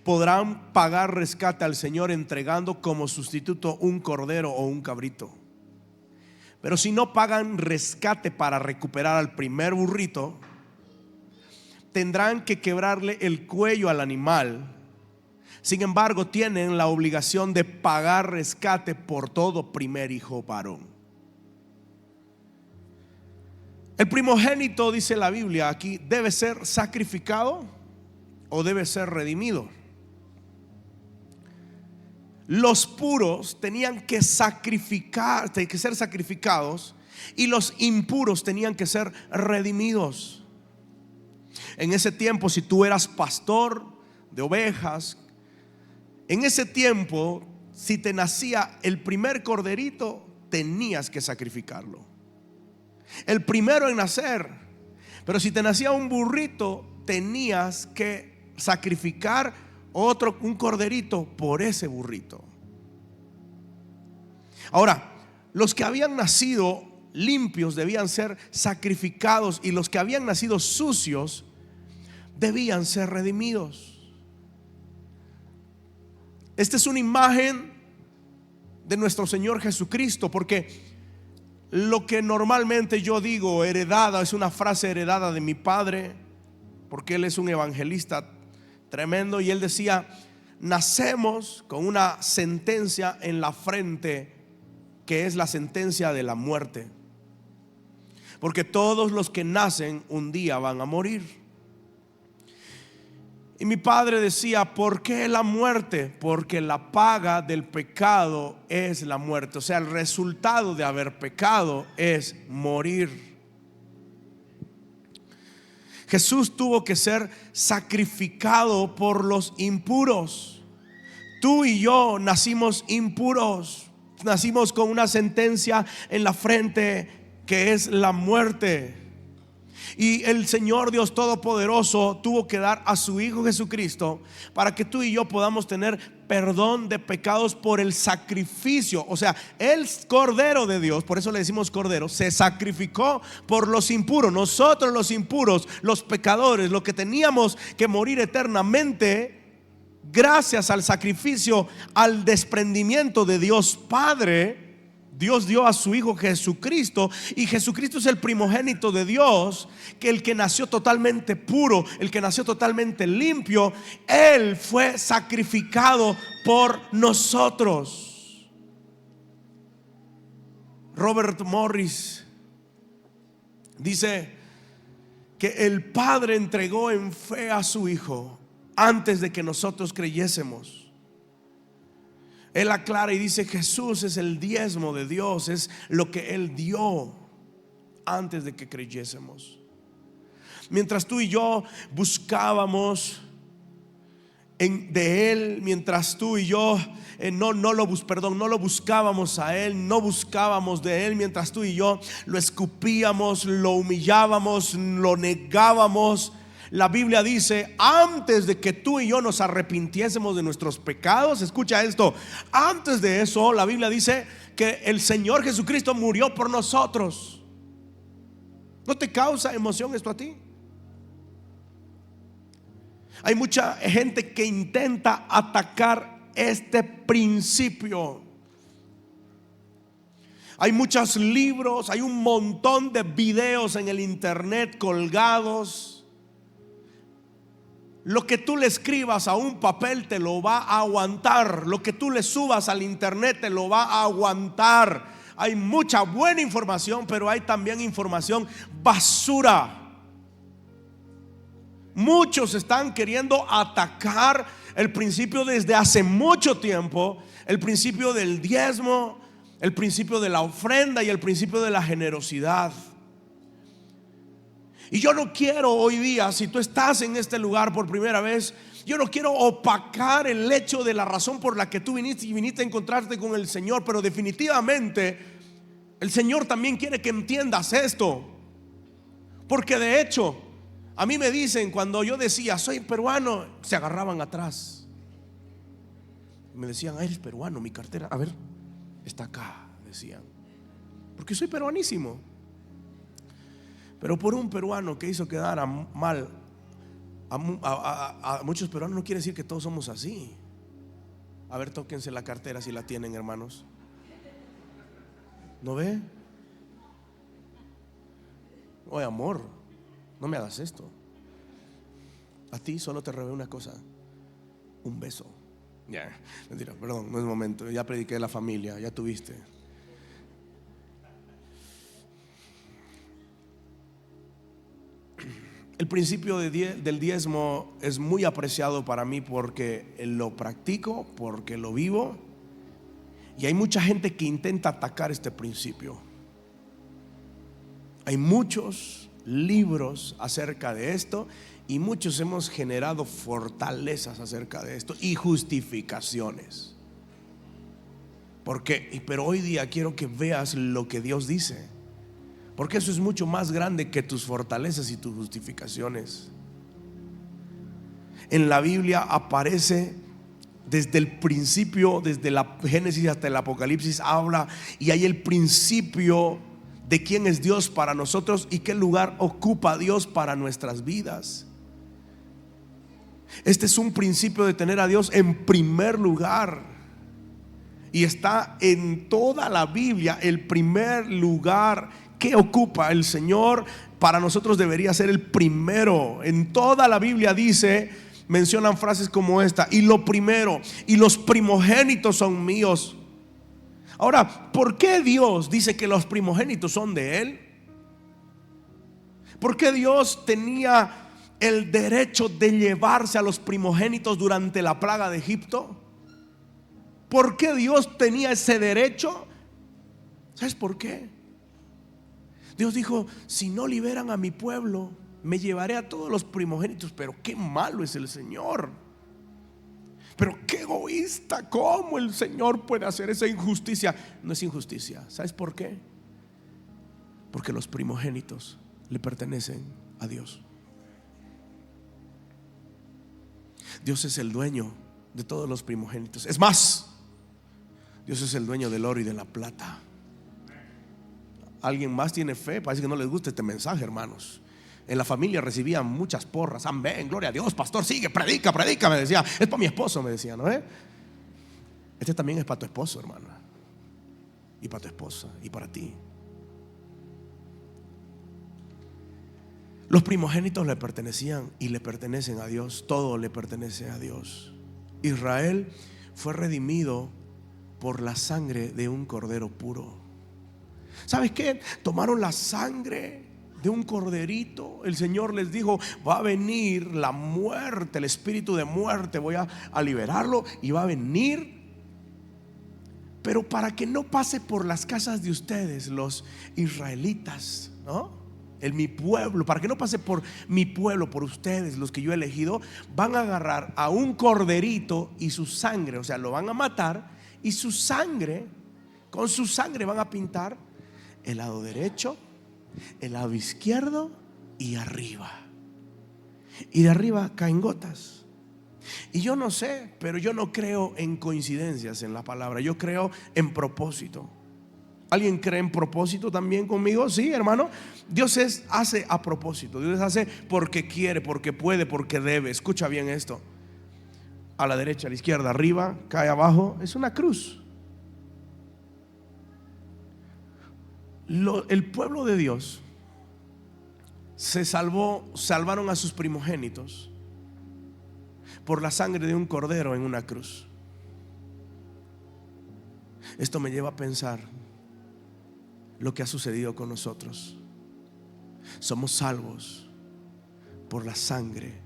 podrán pagar rescate al Señor entregando como sustituto un cordero o un cabrito. Pero si no pagan rescate para recuperar al primer burrito, tendrán que quebrarle el cuello al animal. Sin embargo, tienen la obligación de pagar rescate por todo primer hijo varón. El primogénito, dice la Biblia aquí, debe ser sacrificado o debe ser redimido. Los puros tenían que ser sacrificados y los impuros tenían que ser redimidos. En ese tiempo, si tú eras pastor de ovejas, en ese tiempo, si te nacía el primer corderito, tenías que sacrificarlo, el primero en nacer. Pero si te nacía un burrito, tenías que sacrificar un corderito por ese burrito. Ahora, los que habían nacido limpios debían ser sacrificados y los que habían nacido sucios debían ser redimidos. Esta es una imagen de nuestro Señor Jesucristo, porque lo que normalmente yo digo heredada es una frase heredada de mi padre, porque él es un evangelista tremendo, y él decía: nacemos con una sentencia en la frente, que es la sentencia de la muerte, porque todos los que nacen un día van a morir. Y mi padre decía: ¿por qué la muerte? Porque la paga del pecado es la muerte. O sea, el resultado de haber pecado es morir. Jesús tuvo que ser sacrificado por los impuros. Tú y yo nacimos impuros, nacimos con una sentencia en la frente que es la muerte. Y el Señor Dios Todopoderoso tuvo que dar a su Hijo Jesucristo para que tú y yo podamos tener perdón de pecados por el sacrificio. O sea, el Cordero de Dios, por eso le decimos Cordero, se sacrificó por los impuros. Nosotros los impuros, los pecadores, los que teníamos que morir eternamente, gracias al sacrificio, al desprendimiento de Dios Padre, Dios dio a su Hijo Jesucristo. Y Jesucristo es el primogénito de Dios, que el que nació totalmente puro, el que nació totalmente limpio, Él fue sacrificado por nosotros. Robert Morris dice que el Padre entregó en fe a su Hijo antes de que nosotros creyésemos. Él aclara y dice: Jesús es el diezmo de Dios, es lo que Él dio antes de que creyésemos. Mientras tú y yo buscábamos de Él, mientras tú y yo no lo buscábamos a Él, no buscábamos de Él, mientras tú y yo lo escupíamos, lo humillábamos, lo negábamos, la Biblia dice: antes de que tú y yo nos arrepintiésemos de nuestros pecados, escucha esto, antes de eso la Biblia dice que el Señor Jesucristo murió por nosotros. ¿No te causa emoción esto a ti? Hay mucha gente que intenta atacar este principio. Hay muchos libros, hay un montón de videos en el internet colgados. Lo que tú le escribas a un papel te lo va a aguantar. Lo que tú le subas al internet te lo va a aguantar. Hay mucha buena información, pero hay también información basura. Muchos están queriendo atacar el principio desde hace mucho tiempo, el principio del diezmo, el principio de la ofrenda y el principio de la generosidad. Y yo no quiero hoy día, si tú estás en este lugar por primera vez, yo no quiero opacar el hecho de la razón por la que tú viniste a encontrarte con el Señor. Pero definitivamente el Señor también quiere que entiendas esto. Porque de hecho, a mí me dicen, cuando yo decía soy peruano, se agarraban atrás. Me decían: eres peruano, mi cartera, a ver, está acá, decían. Porque soy peruanísimo. Pero por un peruano que hizo quedar mal A muchos peruanos no quiere decir que todos somos así. A ver, tóquense la cartera si la tienen, hermanos. ¿No ve? Oye, amor, no me hagas esto. A ti solo te robé una cosa: un beso. Ya, mentira, perdón, no es momento. Ya prediqué la familia, ya tuviste. El principio del diezmo es muy apreciado para mí porque lo practico, porque lo vivo. Y hay mucha gente que intenta atacar este principio. Hay muchos libros acerca de esto y muchos hemos generado fortalezas acerca de esto y justificaciones. Pero hoy día quiero que veas lo que Dios dice, porque eso es mucho más grande que tus fortalezas y tus justificaciones. En la Biblia aparece desde el principio, desde la Génesis hasta el Apocalipsis, habla y hay el principio de quién es Dios para nosotros y qué lugar ocupa Dios para nuestras vidas. Este es un principio de tener a Dios en primer lugar, y está en toda la Biblia. El primer lugar que ocupa el Señor para nosotros debería ser el primero. En toda la Biblia mencionan frases como esta: y lo primero, y los primogénitos son míos. Ahora, ¿por qué Dios dice que los primogénitos son de Él? ¿Por qué Dios tenía el derecho de llevarse a los primogénitos durante la plaga de Egipto? ¿Por qué Dios tenía ese derecho? ¿Sabes por qué? Dios dijo: si no liberan a mi pueblo, me llevaré a todos los primogénitos. Pero qué malo es el Señor. Pero qué egoísta. ¿Cómo el Señor puede hacer esa injusticia? No es injusticia. ¿Sabes por qué? Porque los primogénitos le pertenecen a Dios. Dios es el dueño de todos los primogénitos. Es más, Dios es el dueño del oro y de la plata. ¿Alguien más tiene fe? Parece que no les gusta este mensaje, hermanos. En la familia recibían muchas porras. Amén, gloria a Dios, pastor, sigue, predica, me decía. Es para mi esposo, me decía, ¿no? Este también es para tu esposo, hermana, y para tu esposa, y para ti. Los primogénitos le pertenecían y le pertenecen a Dios. Todo le pertenece a Dios. Israel fue redimido por la sangre de un cordero puro. ¿Sabes qué? Tomaron la sangre de un corderito. El Señor les dijo: va a venir la muerte, el espíritu de muerte, voy a liberarlo y va a venir. Pero para que no pase por las casas de ustedes, los israelitas, ¿no? Mi pueblo, para que no pase por mi pueblo, por ustedes, los que yo he elegido, van a agarrar a un corderito y su sangre, o sea, lo van a matar, y su sangre, con su sangre van a pintar el lado derecho, el lado izquierdo y arriba. Y de arriba caen gotas. Y yo no sé, pero yo no creo en coincidencias en la palabra. Yo creo en propósito. ¿Alguien cree en propósito también conmigo? Sí, hermano. Dios hace a propósito. Dios hace porque quiere, porque puede, porque debe. Escucha bien esto. A la derecha, a la izquierda, arriba, cae abajo. Es una cruz. El pueblo de Dios salvaron a sus primogénitos por la sangre de un cordero en una cruz. Esto me lleva a pensar lo que ha sucedido con nosotros. Somos salvos por la sangre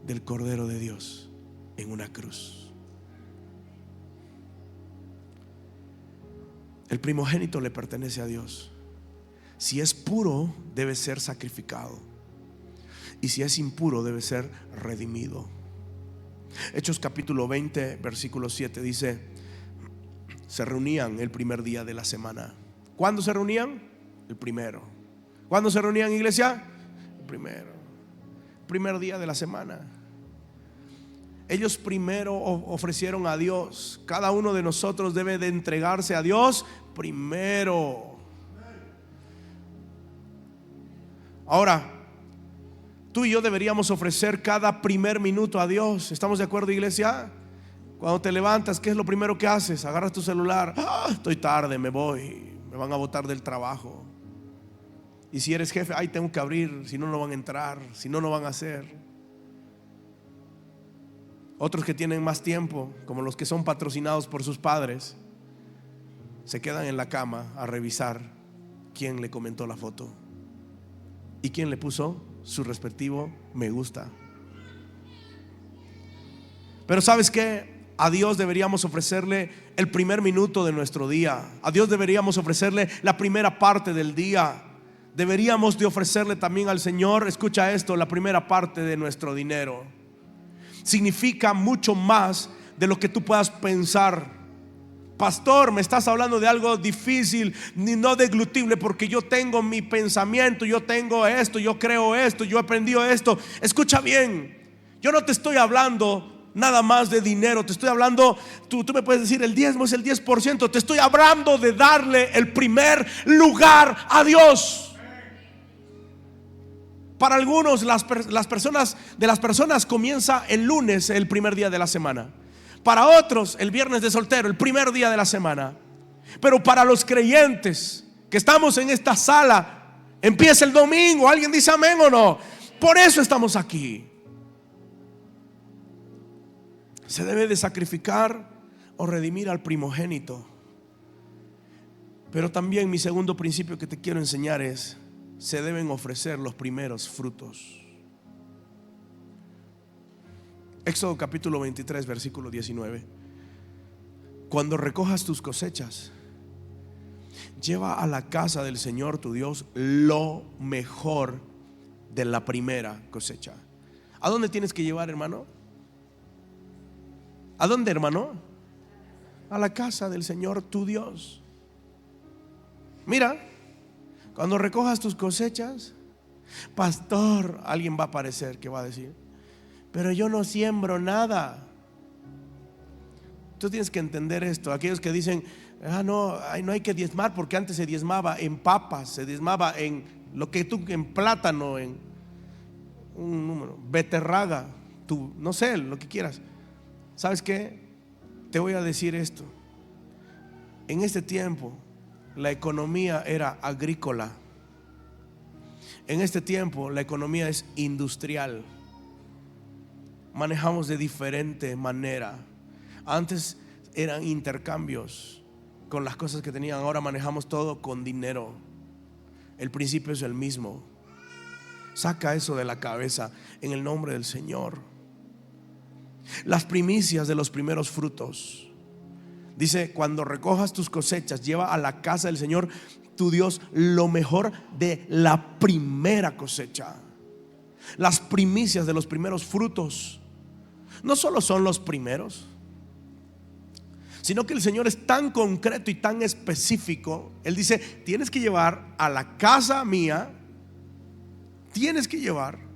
del Cordero de Dios en una cruz. El primogénito le pertenece a Dios. Si es puro, debe ser sacrificado, y si es impuro, debe ser redimido. Hechos capítulo 20 versículo 7 dice: se reunían el primer día de la semana. ¿Cuándo se reunían? El primero. ¿Cuándo se reunían, iglesia? El primero. Primer día de la semana. Ellos primero ofrecieron a Dios. Cada uno de nosotros debe de entregarse a Dios primero. Ahora, Tú y yo deberíamos ofrecer cada primer minuto a Dios. ¿Estamos de acuerdo, iglesia? Cuando te levantas, ¿qué es lo primero que haces? Agarras tu celular. Estoy tarde, me voy, me van a botar del trabajo. Y si eres jefe, ay, tengo que abrir, si no, no van a entrar, si no, no van a hacer. Otros que tienen más tiempo, como los que son patrocinados por sus padres, se quedan en la cama a revisar quién le comentó la foto y quién le puso su respectivo me gusta. Pero ¿sabes qué? A Dios deberíamos ofrecerle el primer minuto de nuestro día. A Dios deberíamos ofrecerle la primera parte del día. Deberíamos de ofrecerle también al Señor, escucha esto, la primera parte de nuestro dinero. Significa mucho más de lo que tú puedas pensar. Pastor, me estás hablando de algo difícil, ni no deglutible, porque yo tengo mi pensamiento, yo tengo esto, yo creo esto, yo he aprendido esto. Escucha bien, yo no te estoy hablando nada más de dinero, te estoy hablando, tú me puedes decir el diezmo es el 10%, te estoy hablando de darle el primer lugar a Dios. Para algunos las personas comienza el lunes, el primer día de la semana. Para otros el viernes de soltero, el primer día de la semana. Pero para los creyentes que estamos en esta sala, empieza el domingo. ¿Alguien dice amén o no? Por eso estamos aquí. Se debe de sacrificar o redimir al primogénito. Pero también mi segundo principio que te quiero enseñar es: se deben ofrecer los primeros frutos. Éxodo capítulo 23 versículo 19. Cuando recojas tus cosechas, lleva a la casa del Señor tu Dios lo mejor de la primera cosecha. ¿A dónde tienes que llevar, hermano? ¿A dónde, hermano? A la casa del Señor tu Dios. Mira, cuando recojas tus cosechas, pastor, alguien va a aparecer que va a decir: pero yo no siembro nada. Tú tienes que entender esto. Aquellos que dicen: no hay que diezmar, porque antes se diezmaba en papas, se diezmaba en lo que tú, en plátano, en un número, beterraga, tú, no sé, lo que quieras. ¿Sabes qué? Te voy a decir esto. En este tiempo la economía era agrícola. En este tiempo la economía es industrial. Manejamos de diferente manera. Antes eran intercambios con las cosas que tenían, ahora manejamos todo con dinero. El principio es el mismo. Saca eso de la cabeza en el nombre del Señor. Las primicias de los primeros frutos. Dice: cuando recojas tus cosechas, lleva a la casa del Señor tu Dios lo mejor de la primera cosecha. Las primicias de los primeros frutos no solo son los primeros, sino que el Señor es tan concreto y tan específico. Él dice: tienes que llevar a la casa mía, tienes que llevar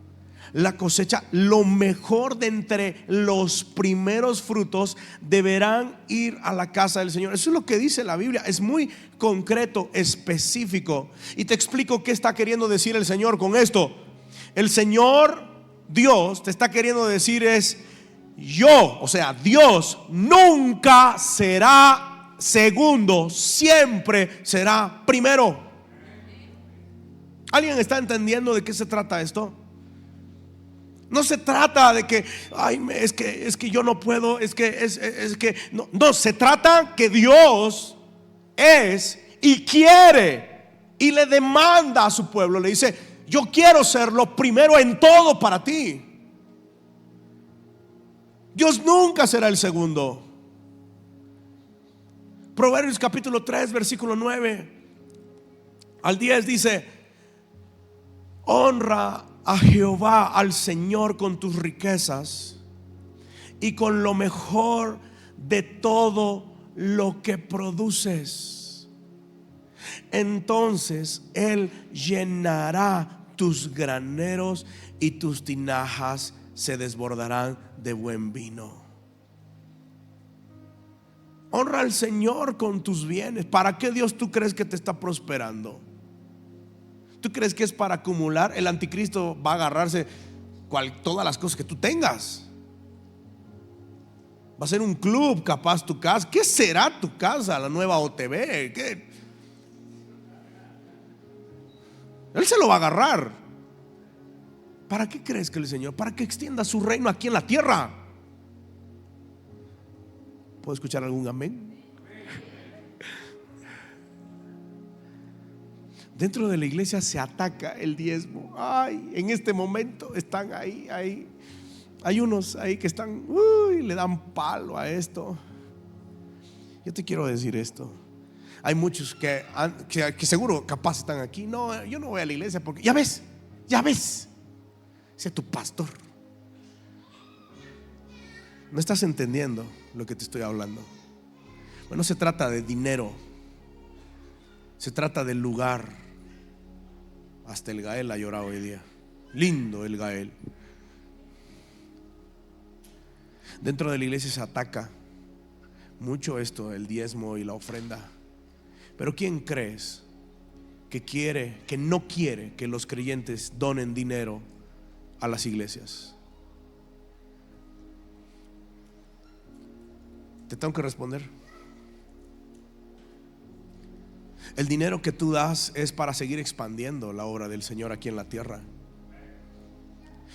la cosecha, lo mejor de entre los primeros frutos deberán ir a la casa del Señor. Eso es lo que dice la Biblia. Es muy concreto, específico. Y te explico qué está queriendo decir el Señor con esto. El Señor Dios te está queriendo decir es: yo, o sea, Dios nunca será segundo, siempre será primero. ¿Alguien está entendiendo de qué se trata esto? No se trata de que es que yo no puedo, es que no, se trata que Dios es y quiere y le demanda a su pueblo, le dice: yo quiero ser lo primero en todo para ti. Dios nunca será el segundo. Proverbios capítulo 3 versículo 9 al 10 dice: honra a Jehová, al Señor, con tus riquezas y con lo mejor de todo lo que produces. Entonces Él llenará tus graneros y tus tinajas se desbordarán de buen vino. Honra al Señor con tus bienes. ¿Para qué Dios tú crees que te está prosperando? ¿Tú crees que es para acumular? El anticristo va a agarrarse todas las cosas que tú tengas. Va a ser un club, capaz tu casa. ¿Qué será tu casa? La nueva OTV. ¿Qué? Él se lo va a agarrar. ¿Para qué crees que el Señor? Para que extienda su reino aquí en la tierra. ¿Puedo escuchar algún amén? Dentro de la iglesia se ataca el diezmo. Ay, en este momento están ahí. Hay unos ahí que están, le dan palo a esto. Yo te quiero decir esto. Hay muchos que seguro capaz están aquí. No, yo no voy a la iglesia porque ya ves, sé tu pastor. No estás entendiendo lo que te estoy hablando. Bueno, no se trata de dinero, se trata del lugar. Hasta el Gael ha llorado hoy día. Lindo el Gael. Dentro de la iglesia se ataca mucho esto, el diezmo y la ofrenda. Pero ¿quién crees que no quiere que los creyentes donen dinero a las iglesias? Te tengo que responder. El dinero que tú das es para seguir expandiendo la obra del Señor aquí en la tierra.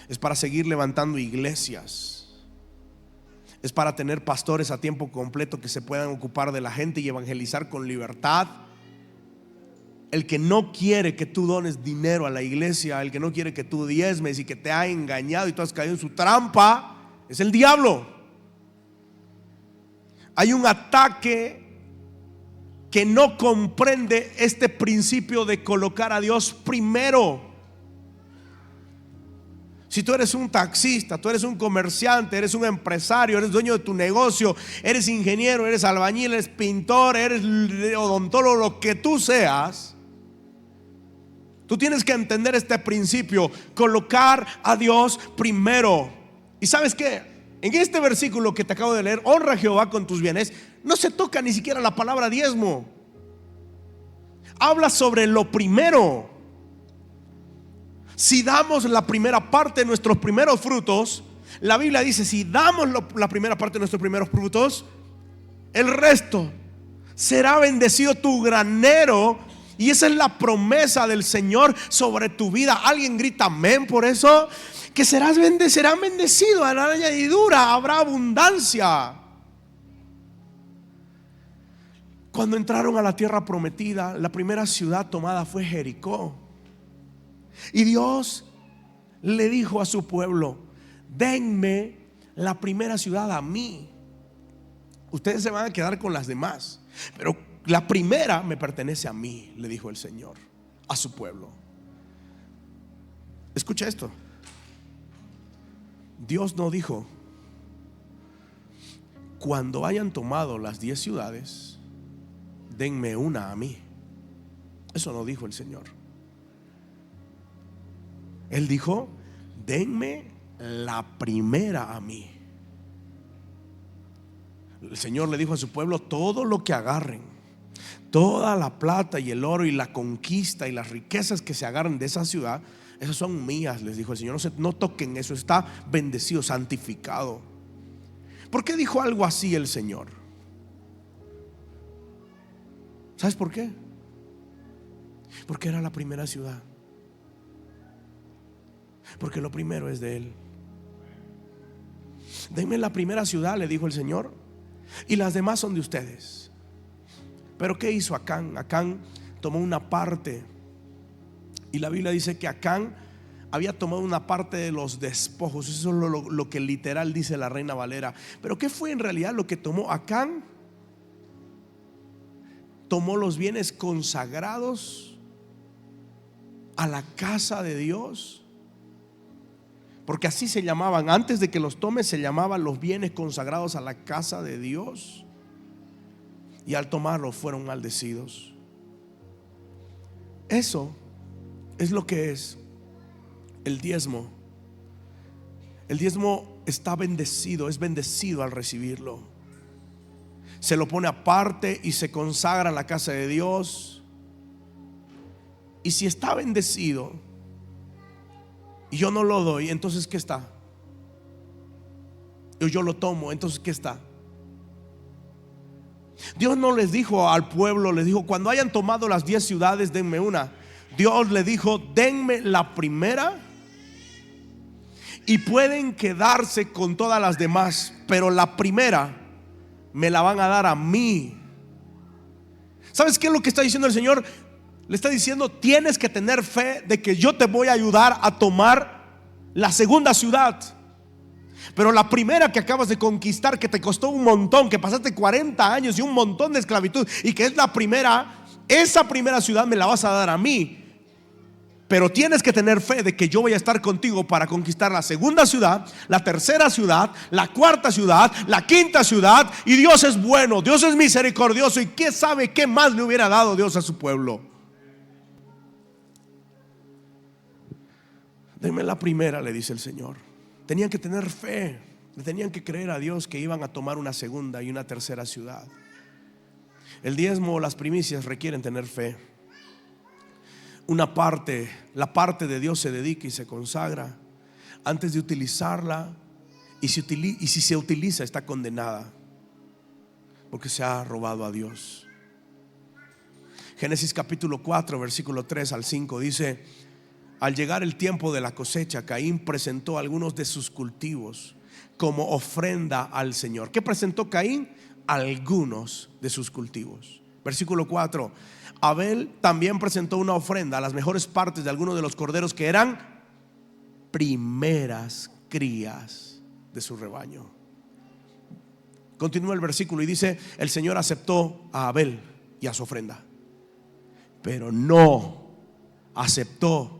Es para seguir levantando iglesias. Es para tener pastores a tiempo completo que se puedan ocupar de la gente y evangelizar con libertad. El que no quiere que tú dones dinero a la iglesia, el que no quiere que tú diezmes y que te ha engañado y tú has caído en su trampa, es el diablo. Hay un ataque que no comprende este principio de colocar a Dios primero. Si tú eres un taxista, tú eres un comerciante, eres un empresario, eres dueño de tu negocio, eres ingeniero, eres albañil, eres pintor, eres odontólogo, lo que tú seas, tú tienes que entender este principio: colocar a Dios primero. ¿Y sabes qué? En este versículo que te acabo de leer, honra a Jehová con tus bienes, no se toca ni siquiera la palabra diezmo. Habla sobre lo primero. Si damos la primera parte de nuestros primeros frutos, la Biblia dice: si damos la primera parte de nuestros primeros frutos, el resto será bendecido tu granero. Y esa es la promesa del Señor sobre tu vida. Alguien grita amén por eso. Que serán bendecidos, a la añadidura habrá abundancia. Cuando entraron a la tierra prometida, la primera ciudad tomada fue Jericó. Y Dios le dijo a su pueblo: denme la primera ciudad a mí. Ustedes se van a quedar con las demás, pero la primera me pertenece a mí, le dijo el Señor a su pueblo. Escucha esto. Dios no dijo: cuando hayan tomado las 10 ciudades, denme una a mí. Eso no dijo el Señor. Él dijo: denme la primera a mí. El Señor le dijo a su pueblo: todo lo que agarren, toda la plata y el oro y la conquista y las riquezas que se agarren de esa ciudad, esas son mías, les dijo el Señor. No toquen eso, está bendecido, santificado. ¿Por qué dijo algo así el Señor? ¿Sabes por qué? Porque era la primera ciudad. Porque lo primero es de Él. Denme la primera ciudad, le dijo el Señor, y las demás son de ustedes. Pero ¿qué hizo Acán? Acán tomó una parte. Y la Biblia dice que Acán había tomado una parte de los despojos. Eso es lo que literal dice la Reina Valera. Pero ¿qué fue en realidad lo que tomó Acán? Tomó los bienes consagrados a la casa de Dios. Porque así se llamaban. Antes de que los tome, se llamaban los bienes consagrados a la casa de Dios. Y al tomarlos fueron maldecidos. Eso es lo que es el diezmo. El diezmo está bendecido, es bendecido al recibirlo. Se lo pone aparte y se consagra a la casa de Dios. Y si está bendecido y yo no lo doy, entonces ¿qué está? Yo lo tomo, entonces ¿qué está? Dios no les dijo al pueblo, les dijo: cuando hayan tomado las 10 ciudades, denme una. Dios le dijo: denme la primera y pueden quedarse con todas las demás, pero la primera me la van a dar a mí. ¿Sabes qué es lo que está diciendo el Señor? Le está diciendo: tienes que tener fe de que yo te voy a ayudar a tomar la segunda ciudad, pero la primera que acabas de conquistar, que te costó un montón, que pasaste 40 años y un montón de esclavitud, y que es la primera, esa primera ciudad me la vas a dar a mí. Pero tienes que tener fe de que yo voy a estar contigo para conquistar la segunda ciudad, la tercera ciudad, la cuarta ciudad, la quinta ciudad. Y Dios es bueno, Dios es misericordioso. ¿Y quién sabe qué más le hubiera dado Dios a su pueblo? Denme la primera, le dice el Señor. Tenían que tener fe, le tenían que creer a Dios que iban a tomar una segunda y una tercera ciudad. El diezmo o las primicias requieren tener fe. Una parte, la parte de Dios se dedica y se consagra antes de utilizarla, y si se utiliza está condenada porque se ha robado a Dios. Génesis capítulo 4 versículo 3 al 5 dice: al llegar el tiempo de la cosecha, Caín presentó algunos de sus cultivos como ofrenda al Señor. ¿Qué presentó Caín? Algunos de sus cultivos. Versículo 4: Abel también presentó una ofrenda, las mejores partes de algunos de los corderos que eran primeras crías de su rebaño. Continúa el versículo y dice: el Señor aceptó a Abel y a su ofrenda, pero no aceptó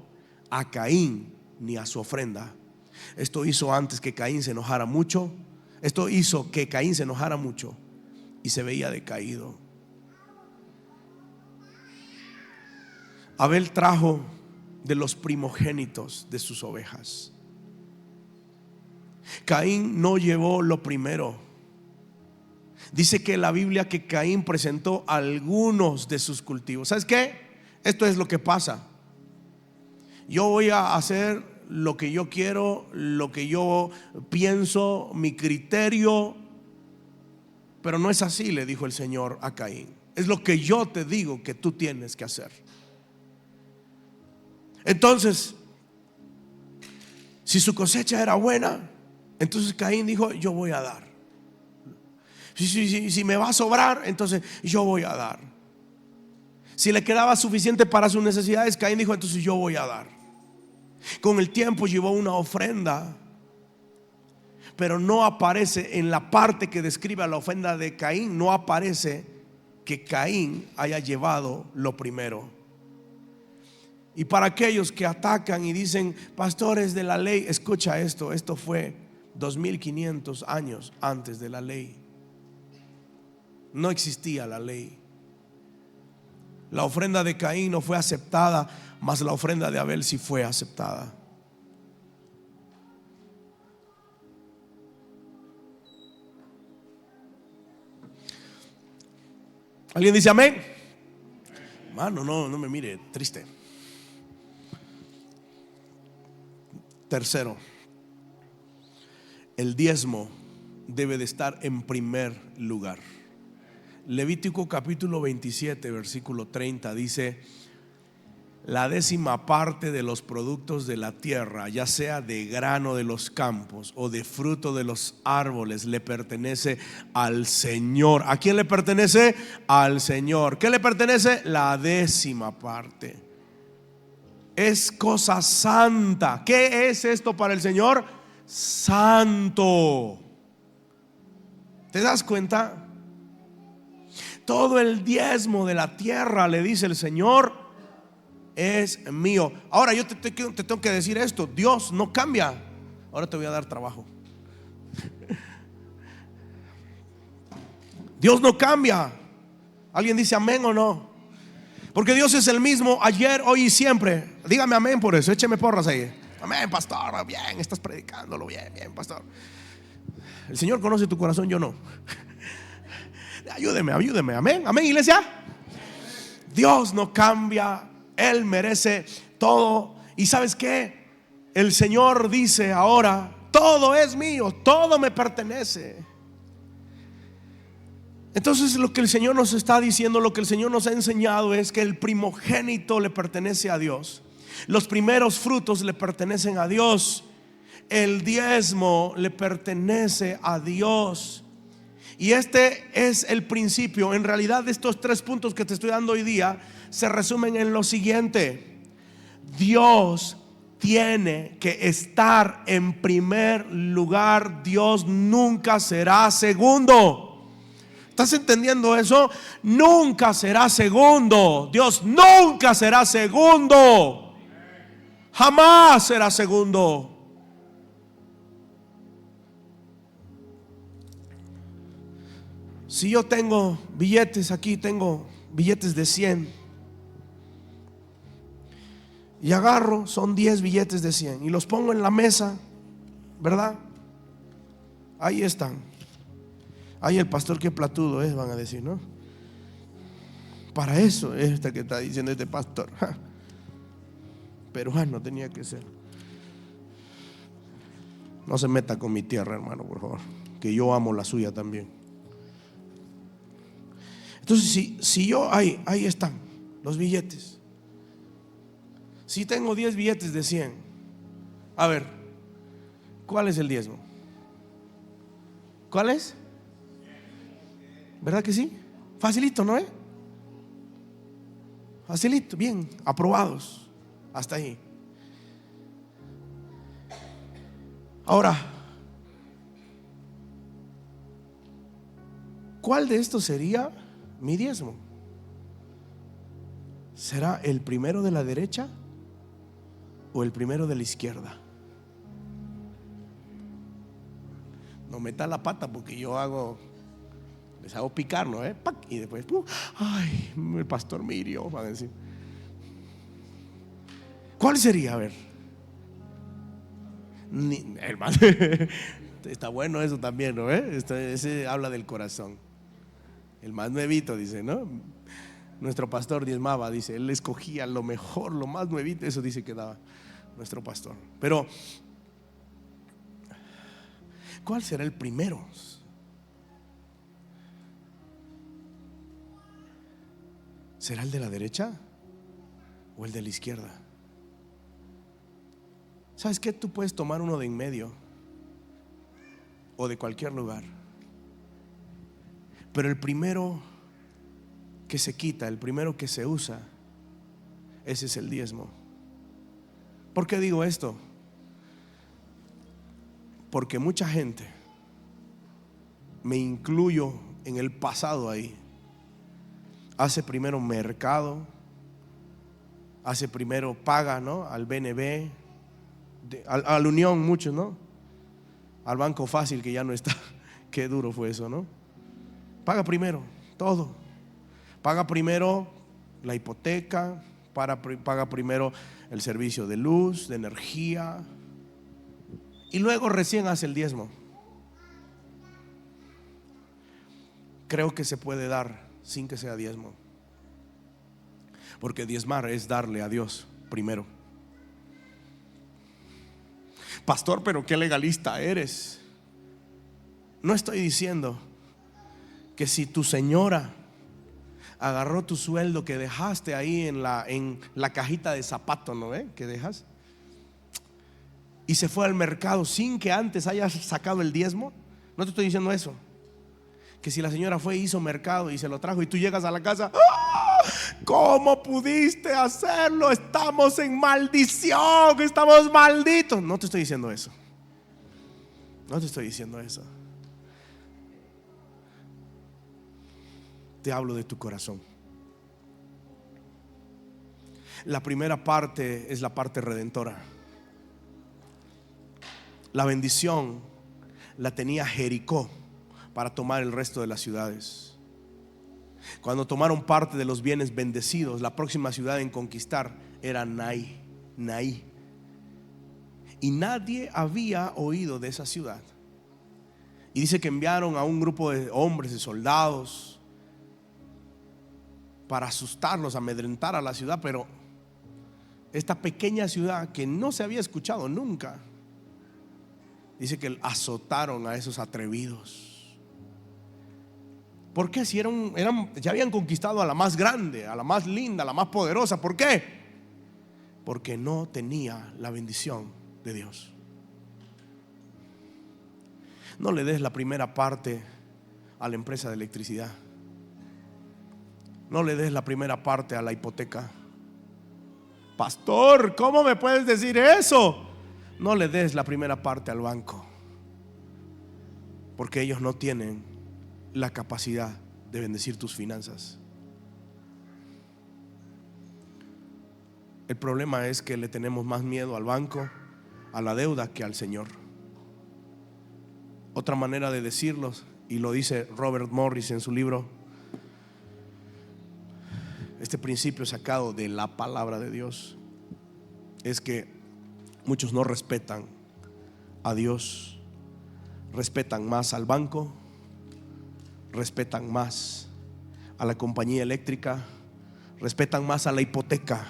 a Caín ni a su ofrenda. Esto hizo antes que Caín se enojara mucho. Esto hizo que Caín se enojara mucho y se veía decaído. Abel trajo de los primogénitos de sus ovejas. Caín no llevó lo primero. Dice que la Biblia que Caín presentó algunos de sus cultivos. ¿Sabes qué? Esto es lo que pasa. Yo voy a hacer lo que yo quiero, lo que yo pienso, mi criterio. Pero no es así, le dijo el Señor a Caín. Es lo que yo te digo que tú tienes que hacer. Entonces, si su cosecha era buena, entonces Caín dijo: yo voy a dar. Si me va a sobrar, entonces yo voy a dar. Si le quedaba suficiente para sus necesidades, Caín dijo: entonces yo voy a dar. Con el tiempo llevó una ofrenda, pero no aparece en la parte que describe la ofrenda de Caín, no aparece que Caín haya llevado lo primero. Y para aquellos que atacan y dicen: pastores de la ley, escucha esto. Esto fue 2500 años antes de la ley. No existía la ley. La ofrenda de Caín no fue aceptada, mas la ofrenda de Abel sí fue aceptada. ¿Alguien dice amén? Hermano, no me mire triste. Tercero, el diezmo debe de estar en primer lugar. Levítico capítulo 27 versículo 30 dice: la 10ª parte de los productos de la tierra, ya sea de grano de los campos o de fruto de los árboles, le pertenece al Señor. ¿A quién le pertenece? Al Señor. ¿Qué le pertenece? La 10ª parte. Es cosa santa. ¿Qué es esto para el Señor? Santo. ¿Te das cuenta? Todo el diezmo de la tierra, le dice el Señor, es mío. Ahora yo te tengo que decir esto: Dios no cambia. Ahora te voy a dar trabajo. Dios no cambia. ¿Alguien dice amén o no? Porque Dios es el mismo ayer, hoy y siempre. Dígame amén por eso, écheme porras ahí. Amén, pastor, bien, estás predicándolo bien, pastor. El Señor conoce tu corazón, yo no. Ayúdeme, amén, iglesia. Dios no cambia, Él merece todo. ¿Y sabes qué? El Señor dice ahora: todo es mío, todo me pertenece. Entonces lo que el Señor nos está diciendo, lo que el Señor nos ha enseñado es que el primogénito le pertenece a Dios. Los primeros frutos le pertenecen a Dios. El diezmo le pertenece a Dios. Y este es el principio. En realidad, estos 3 puntos que te estoy dando hoy día se resumen en lo siguiente: Dios tiene que estar en primer lugar. Dios nunca será segundo. ¿Estás entendiendo eso? Nunca será segundo. Dios nunca será segundo. Jamás será segundo. Si yo tengo billetes aquí, tengo billetes de 100 y agarro, son 10 billetes de 100 y los pongo en la mesa, ¿verdad? Ahí están. Ay, el pastor qué platudo es, van a decir, ¿no? Para eso es esta que está diciendo este pastor. Peruano tenía que ser. No se meta con mi tierra, hermano, por favor, que yo amo la suya también. Entonces, si yo, ahí están los billetes. Si tengo 10 billetes de 100, a ver, ¿cuál es el diezmo? ¿Cuál es? ¿Verdad que sí? Facilito, ¿no? Facilito, bien, aprobados. Hasta ahí. Ahora, ¿cuál de estos sería mi diezmo? ¿Será el primero de la derecha o el primero de la izquierda? No meta la pata, porque yo les hago picar, ¿no? ¡Pac! Y después, ay, el pastor me hirió, van a decir. ¿Cuál sería? A ver. Hermano, está bueno eso también, ¿no? Ese habla del corazón. El más nuevito, dice, ¿no? Nuestro pastor diezmaba, dice, él escogía lo mejor, lo más nuevito. Eso dice que daba nuestro pastor. Pero ¿cuál será el primero? ¿Será el de la derecha o el de la izquierda? ¿Sabes qué? Tú puedes tomar uno de en medio o de cualquier lugar, pero el primero que se quita, el primero que se usa, ese es el diezmo. ¿Por qué digo esto? Porque mucha gente, me incluyo en el pasado ahí, hace primero mercado, hace primero paga, ¿no? Al BNB, a la Unión, muchos, ¿no? Al Banco Fácil, que ya no está. Qué duro fue eso, ¿no? Paga primero todo. Paga primero la hipoteca, paga primero el servicio de luz, de energía, y luego recién hace el diezmo. Creo que se puede dar sin que sea diezmo, porque diezmar es darle a Dios primero. Pastor, pero qué legalista eres. No estoy diciendo que si tu señora agarró tu sueldo que dejaste ahí en la cajita de zapato, ¿no? Que dejas, y se fue al mercado sin que antes hayas sacado el diezmo. No te estoy diciendo eso. Que si la señora fue y hizo mercado y se lo trajo, y tú llegas a la casa, ¡ah! ¿Cómo pudiste hacerlo? Estamos en maldición, estamos malditos. No te estoy diciendo eso. No te estoy diciendo eso. Te hablo de tu corazón. La primera parte es la parte redentora. La bendición la tenía Jericó para tomar el resto de las ciudades. Cuando tomaron parte de los bienes bendecidos, la próxima ciudad en conquistar era Naí. Y nadie había oído de esa ciudad. Y dice que enviaron a un grupo de hombres, de soldados, para asustarlos, amedrentar a la ciudad, pero esta pequeña ciudad que no se había escuchado nunca, dice que azotaron a esos atrevidos. ¿Por qué? Si ya habían conquistado a la más grande, a la más linda, a la más poderosa. ¿Por qué? Porque no tenía la bendición de Dios. No le des la primera parte a la empresa de electricidad. No le des la primera parte a la hipoteca. Pastor, ¿cómo me puedes decir eso? No le des la primera parte al banco, porque ellos no tienen la capacidad de bendecir tus finanzas. El problema es que le tenemos más miedo al banco, a la deuda, que al Señor. Otra manera de decirlo, y lo dice Robert Morris en su libro, este principio sacado de la palabra de Dios, es que muchos no respetan a Dios, respetan más al banco, respetan más a la compañía eléctrica, respetan más a la hipoteca,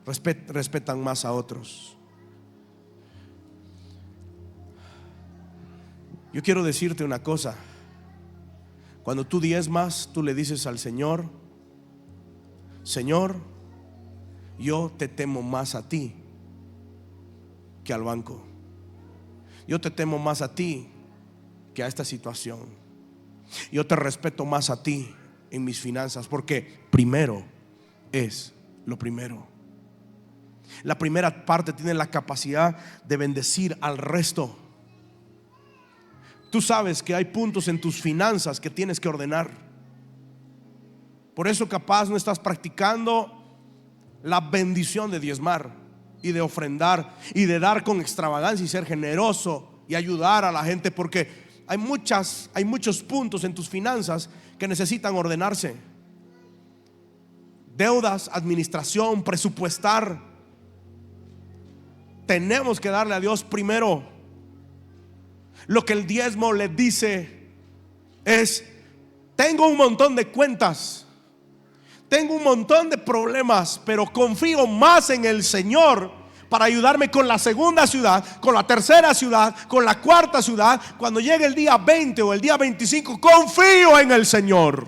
respetan más a otros. Yo quiero decirte una cosa: cuando tú diezmas, tú le dices al Señor: Señor, yo te temo más a ti que al banco. Yo te temo más a ti que a esta situación. Yo te respeto más a ti en mis finanzas, porque primero es lo primero. La primera parte tiene la capacidad de bendecir al resto. Tú sabes que hay puntos en tus finanzas que tienes que ordenar. Por eso capaz no estás practicando la bendición de diezmar y de ofrendar y de dar con extravagancia y ser generoso y ayudar a la gente, porque hay muchos puntos en tus finanzas que necesitan ordenarse. Deudas, administración, presupuestar. Tenemos que darle a Dios primero. Lo que el diezmo le dice es: tengo un montón de cuentas, tengo un montón de problemas, pero confío más en el Señor para ayudarme con la segunda ciudad, con la tercera ciudad, con la cuarta ciudad. Cuando llegue el día 20 o el día 25, confío en el Señor.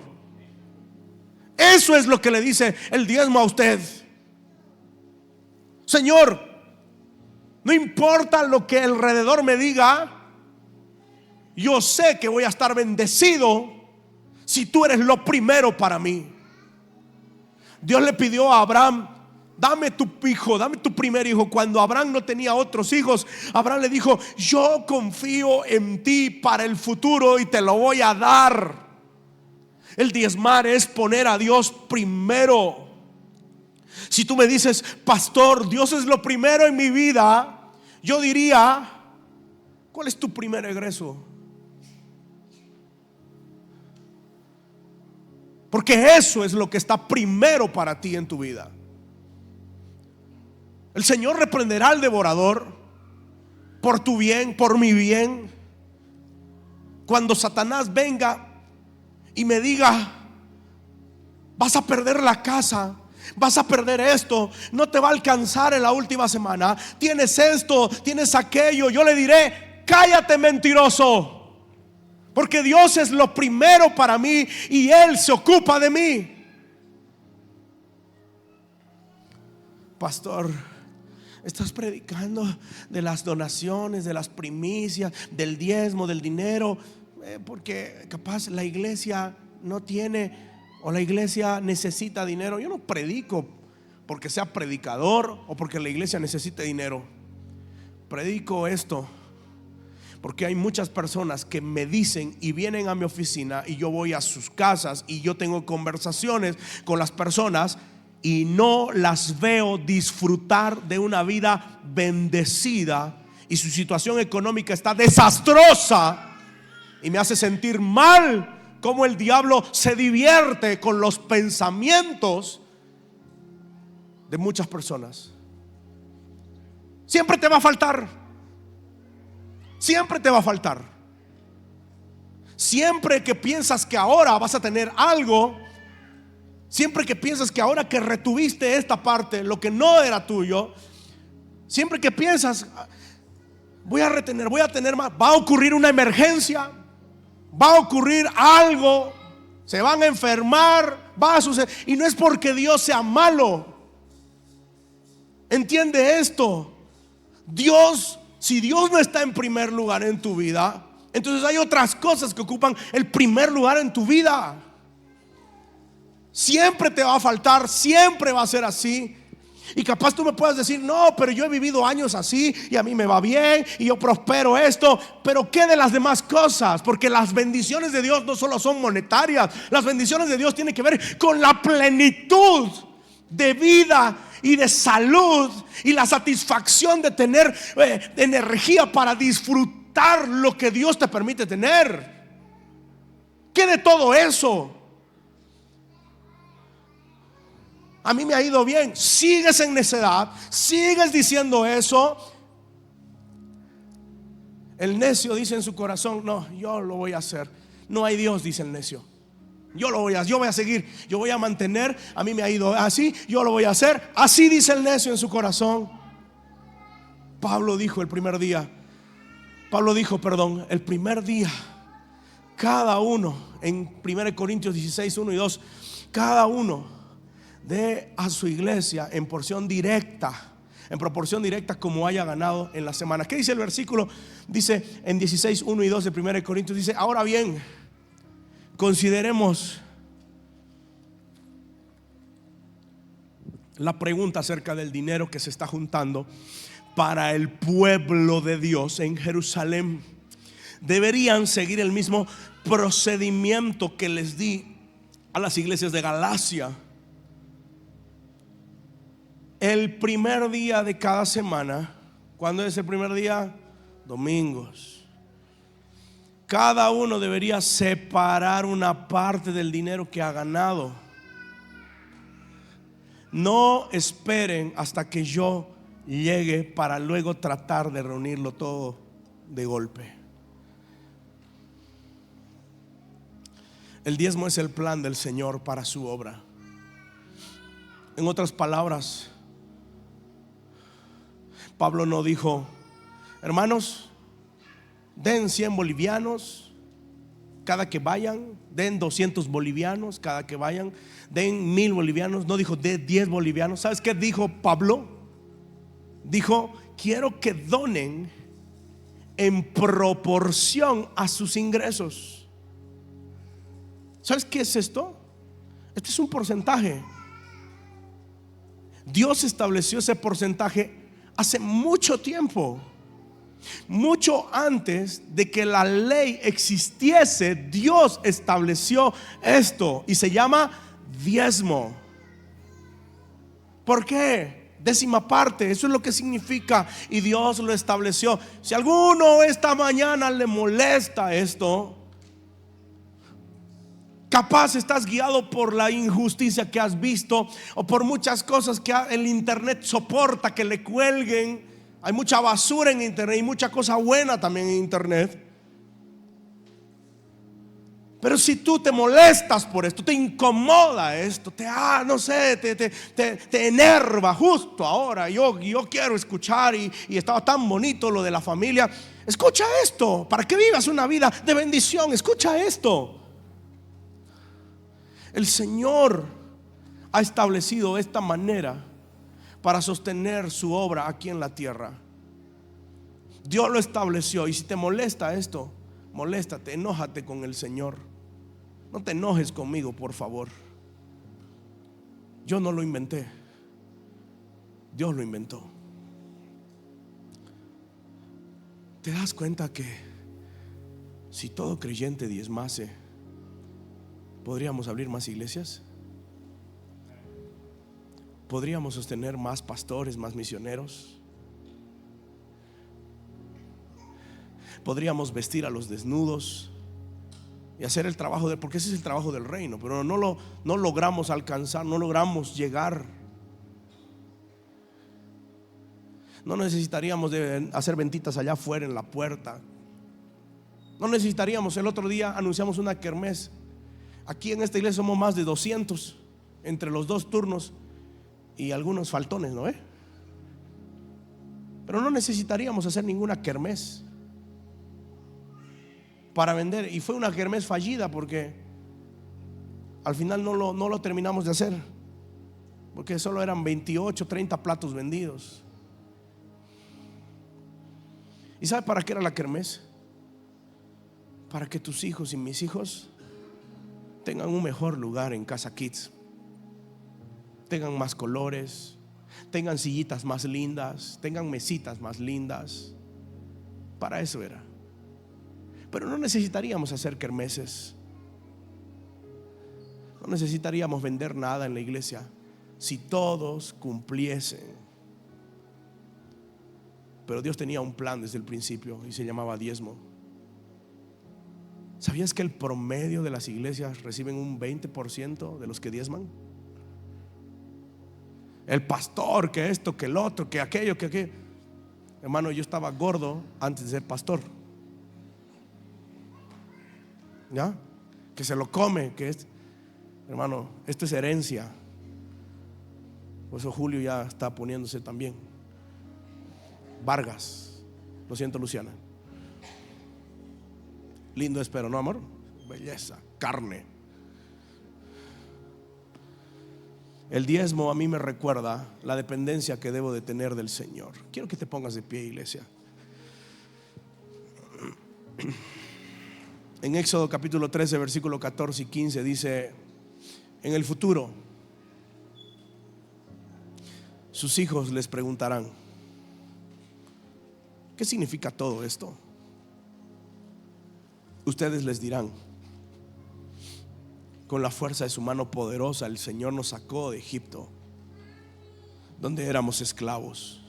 Eso es lo que le dice el diezmo a usted. Señor, no importa lo que alrededor me diga, yo sé que voy a estar bendecido si tú eres lo primero para mí. Dios le pidió a Abraham: dame tu hijo, dame tu primer hijo. Cuando Abraham no tenía otros hijos, Abraham le dijo: yo confío en ti para el futuro y te lo voy a dar. El diezmar es poner a Dios primero. Si tú me dices: pastor, Dios es lo primero en mi vida, yo diría: ¿cuál es tu primer egreso? Porque eso es lo que está primero para ti en tu vida. El Señor reprenderá al devorador por tu bien, por mi bien. Cuando Satanás venga y me diga: vas a perder la casa, vas a perder esto, no te va a alcanzar en la última semana, tienes esto, tienes aquello, yo le diré: cállate, mentiroso, porque Dios es lo primero para mí y Él se ocupa de mí. Pastor, estás predicando de las donaciones, de las primicias, del diezmo, del dinero, porque capaz la iglesia no tiene, o la iglesia necesita dinero. Yo no predico porque sea predicador o porque la iglesia necesite dinero. Predico esto porque hay muchas personas que me dicen y vienen a mi oficina, y yo voy a sus casas y yo tengo conversaciones con las personas y no las veo disfrutar de una vida bendecida, y su situación económica está desastrosa, y me hace sentir mal cómo el diablo se divierte con los pensamientos de muchas personas. Siempre te va a faltar. Siempre te va a faltar. Siempre que piensas que ahora vas a tener algo, Siempre que piensas que ahora que retuviste esta parte, lo que no era tuyo, siempre que piensas, voy a retener, voy a tener más, va a ocurrir una emergencia, va a ocurrir algo, se van a enfermar, va a suceder. Y no es porque Dios sea malo. Entiende esto. Dios, si Dios no está en primer lugar en tu vida, entonces hay otras cosas que ocupan el primer lugar en tu vida. Siempre te va a faltar, siempre va a ser así. Y capaz tú me puedas decir, no, pero yo he vivido años así y a mí me va bien y yo prospero esto. Pero ¿qué de las demás cosas? Porque las bendiciones de Dios no solo son monetarias. Las bendiciones de Dios tienen que ver con la plenitud de vida y de salud y la satisfacción de tener energía para disfrutar lo que Dios te permite tener. ¿Qué de todo eso? A mí me ha ido bien. Sigues en necedad, sigues diciendo eso. El necio dice en su corazón, no, yo lo voy a hacer. No hay Dios, dice el necio. Yo voy a seguir, yo voy a mantener. A mí me ha ido así, yo lo voy a hacer. Así dice el necio en su corazón. Pablo dijo el primer día, el primer día, cada uno, en 1 Corintios 16, 1 y 2, cada uno dé a su iglesia en proporción directa como haya ganado en la semana. ¿Qué dice el versículo? Dice en 16, 1 y 2 de 1 Corintios, dice: ahora bien, consideremos la pregunta acerca del dinero que se está juntando para el pueblo de Dios en Jerusalén. Deberían seguir el mismo procedimiento que les di a las iglesias de Galacia. El primer día de cada semana. ¿Cuándo es el primer día? Domingos. Cada uno debería separar una parte del dinero que ha ganado. No esperen hasta que yo llegue para luego tratar de reunirlo todo de golpe. El diezmo es el plan del Señor para su obra. En otras palabras, Pablo no dijo: hermanos, den 100 bolivianos cada que vayan, den 200 bolivianos cada que vayan, den 1000 bolivianos. No dijo de 10 bolivianos. ¿Sabes qué dijo Pablo? Dijo: quiero que donen en proporción a sus ingresos. ¿Sabes qué es esto? Este es un porcentaje. Dios estableció ese porcentaje hace mucho tiempo. Mucho antes de que la ley existiese, Dios estableció esto y se llama diezmo. ¿Por qué? Décima parte, eso es lo que significa, y Dios lo estableció. Si a alguno esta mañana le molesta esto, capaz estás guiado por la injusticia que has visto o por muchas cosas que el internet soporta que le cuelguen. Hay mucha basura en internet y mucha cosa buena también en internet. Pero si tú te molestas por esto, te incomoda esto, te enerva justo ahora. Yo quiero escuchar y estaba tan bonito lo de la familia. Escucha esto, para que vivas una vida de bendición. Escucha esto. El Señor ha establecido esta manera para sostener su obra aquí en la tierra. Dios lo estableció. Y si te molesta esto, moléstate, enójate con el Señor. No te enojes conmigo, por favor. Yo no lo inventé, Dios lo inventó. ¿Te das cuenta que si todo creyente diezmase, podríamos abrir más iglesias? Podríamos sostener más pastores, más misioneros. Podríamos vestir a los desnudos y hacer el trabajo porque ese es el trabajo del reino. Pero no logramos alcanzar, no logramos llegar. No necesitaríamos de hacer ventitas allá afuera en la puerta. No necesitaríamos. El otro día anunciamos una kermés. Aquí en esta iglesia somos más de 200. entre los dos turnos y algunos faltones, ¿no? Pero no necesitaríamos hacer ninguna kermés para vender. Y fue una kermés fallida porque al final no lo terminamos de hacer, porque solo eran 28, 30 platos vendidos. ¿Y sabe para qué era la kermés? Para que tus hijos y mis hijos tengan un mejor lugar en Casa Kids, tengan más colores, tengan sillitas más lindas, tengan mesitas más lindas. Para eso era. Pero no necesitaríamos hacer kermeses, no necesitaríamos vender nada en la iglesia si todos cumpliesen. Pero Dios tenía un plan desde el principio y se llamaba diezmo. ¿Sabías que el promedio de las iglesias reciben un 20% de los que diezman? El pastor, que esto, que el otro, que aquello, que aquello. Hermano, yo estaba gordo antes de ser pastor. ¿Ya? Que se lo come, que es, hermano, esto es herencia. Por eso Julio ya está poniéndose también. Vargas, lo siento, Luciana. Lindo espero, ¿no, amor? Belleza, carne. El diezmo a mí me recuerda la dependencia que debo de tener del Señor. Quiero que te pongas de pie, iglesia. En Éxodo capítulo 13, versículo 14 y 15 dice: en el futuro sus hijos les preguntarán: ¿qué significa todo esto? Ustedes les dirán: con la fuerza de su mano poderosa el Señor nos sacó de Egipto, donde éramos esclavos.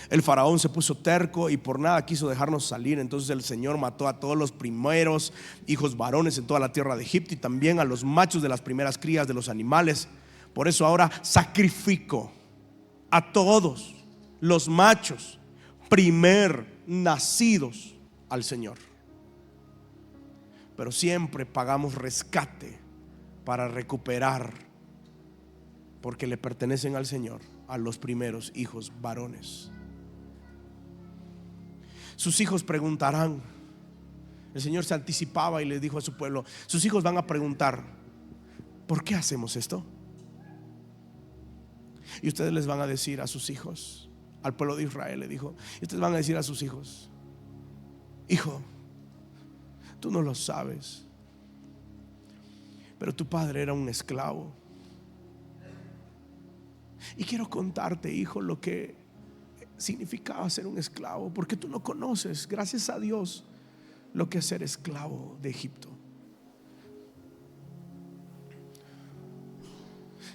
El faraón se puso terco y por nada quiso dejarnos salir. Entonces el Señor mató a todos los primeros hijos varones en toda la tierra de Egipto, y también a los machos de las primeras crías de los animales. Por eso ahora sacrifico a todos los machos primer nacidos al Señor. Pero siempre pagamos rescate para recuperar, porque le pertenecen al Señor, a los primeros hijos varones. Sus hijos preguntarán. El Señor se anticipaba y le dijo a su pueblo: sus hijos van a preguntar: ¿por qué hacemos esto? Y ustedes les van a decir a sus hijos, al pueblo de Israel le dijo, y ustedes van a decir a sus hijos: hijo, tú no lo sabes, pero tu padre era un esclavo. Y quiero contarte, hijo, lo que significaba ser un esclavo, porque tú no conoces, gracias a Dios, lo que es ser esclavo de Egipto.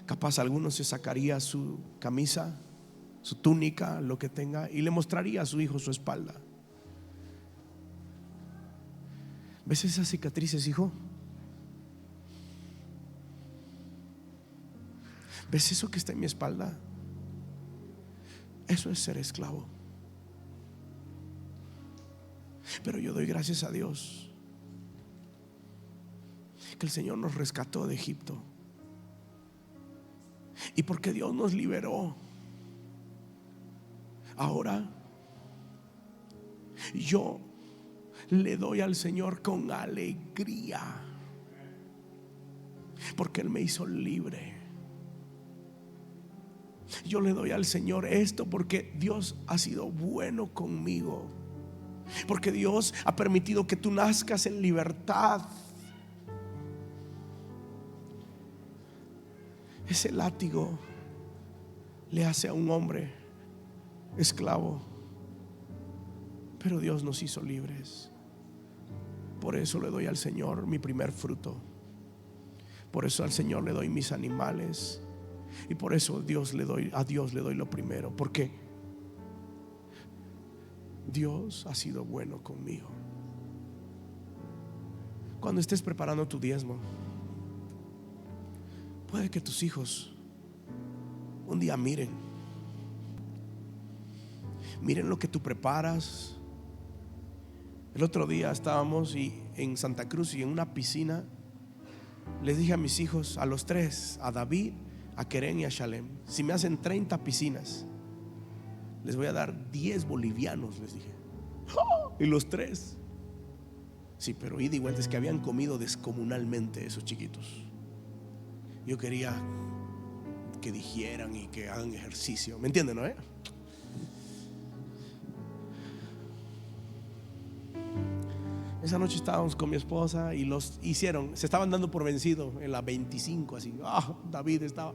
Capaz alguno se sacaría su camisa, su túnica, lo que tenga, y le mostraría a su hijo su espalda. ¿Ves esas cicatrices, hijo? ¿Ves eso que está en mi espalda? Eso es ser esclavo. Pero yo doy gracias a Dios que el Señor nos rescató de Egipto. Y porque Dios nos liberó, ahora yo le doy al Señor con alegría, porque Él me hizo libre. Yo le doy al Señor esto porque Dios ha sido bueno conmigo, porque Dios ha permitido que tú nazcas en libertad. Ese látigo le hace a un hombre esclavo, pero Dios nos hizo libres. Por eso le doy al Señor mi primer fruto. Por eso al Señor le doy mis animales. Y por eso a Dios le doy lo primero, porque Dios ha sido bueno conmigo. Cuando estés preparando tu diezmo, puede que tus hijos un día miren lo que tú preparas. El otro día estábamos en Santa Cruz y en una piscina les dije a mis hijos, a los tres, a David, a Keren y a Shalem, si me hacen 30 piscinas, les voy a dar 10 bolivianos, les dije. ¡Oh! Y los tres. Sí, pero ida y vuelta, es que habían comido descomunalmente esos chiquitos. Yo quería que digieran y que hagan ejercicio, ¿me entienden, no? Esa noche estábamos con mi esposa y los hicieron, se estaban dando por vencido en la 25, así. David estaba,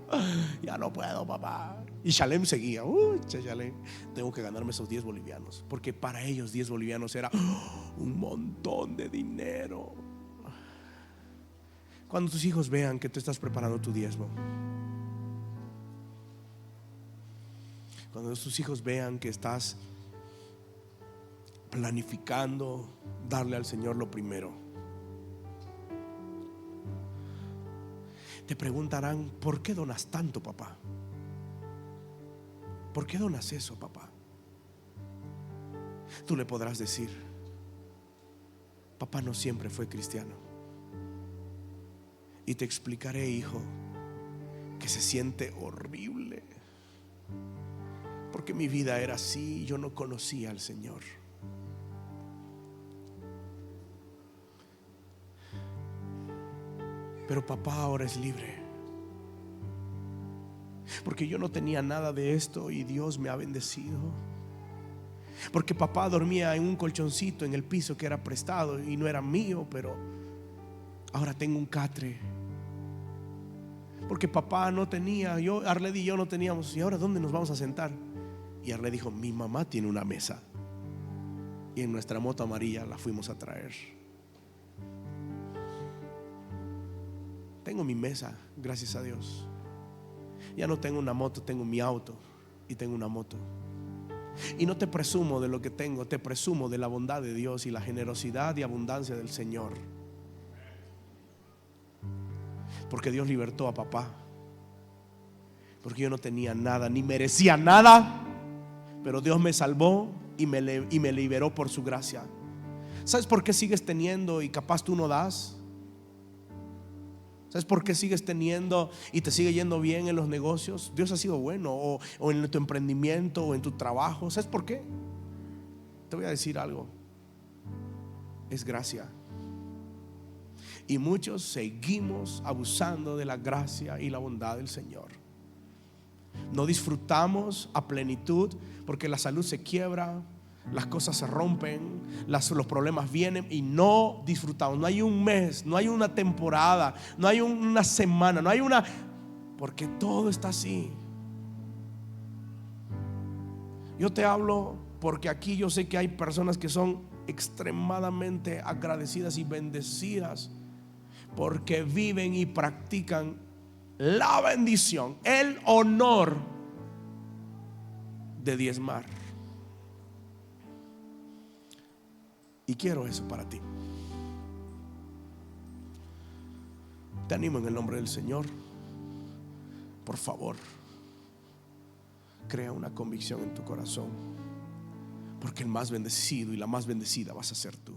ya no puedo, papá. Y Shalem seguía, Shalem, tengo que ganarme esos 10 bolivianos, porque para ellos 10 bolivianos era un montón de dinero. Cuando tus hijos vean que tú estás preparando tu diezmo, cuando tus hijos vean que estás planificando darle al Señor lo primero, te preguntarán: ¿por qué donas tanto, papá? ¿Por qué donas eso, papá? Tú le podrás decir: papá no siempre fue cristiano. Y te explicaré, hijo, que se siente horrible, porque mi vida era así, yo no conocía al Señor. Pero papá ahora es libre, porque yo no tenía nada de esto y Dios me ha bendecido. Porque papá dormía en un colchoncito en el piso que era prestado y no era mío, pero ahora tengo un catre. Porque papá no tenía, Arled y yo no teníamos. ¿Y ahora dónde nos vamos a sentar? Y Arled dijo: mi mamá tiene una mesa. Y en nuestra moto amarilla la fuimos a traer. Tengo mi mesa, gracias a Dios. Ya no tengo una moto, tengo mi auto y tengo una moto. Y no te presumo de lo que tengo, te presumo de la bondad de Dios y la generosidad y abundancia del Señor. Porque Dios libertó a papá. Porque yo no tenía nada, ni merecía nada, pero Dios me salvó y me liberó por su gracia. ¿Sabes por qué sigues teniendo y capaz tú no das? ¿Sabes por qué sigues teniendo y te sigue yendo bien en los negocios? Dios ha sido bueno, o en tu emprendimiento, o en tu trabajo. ¿Sabes por qué? Te voy a decir algo: es gracia. Y muchos seguimos abusando de la gracia y la bondad del Señor. No disfrutamos a plenitud porque la salud se quiebra, las cosas se rompen, los problemas vienen y no disfrutamos. No hay un mes, no hay una temporada, no hay una semana, no hay una, porque todo está así. Yo te hablo porque aquí yo sé que hay personas que son extremadamente agradecidas y bendecidas, porque viven y practican la bendición, el honor de diezmar. Y quiero eso para ti. Te animo en el nombre del Señor. Por favor, crea una convicción en tu corazón, porque el más bendecido y la más bendecida vas a ser tú.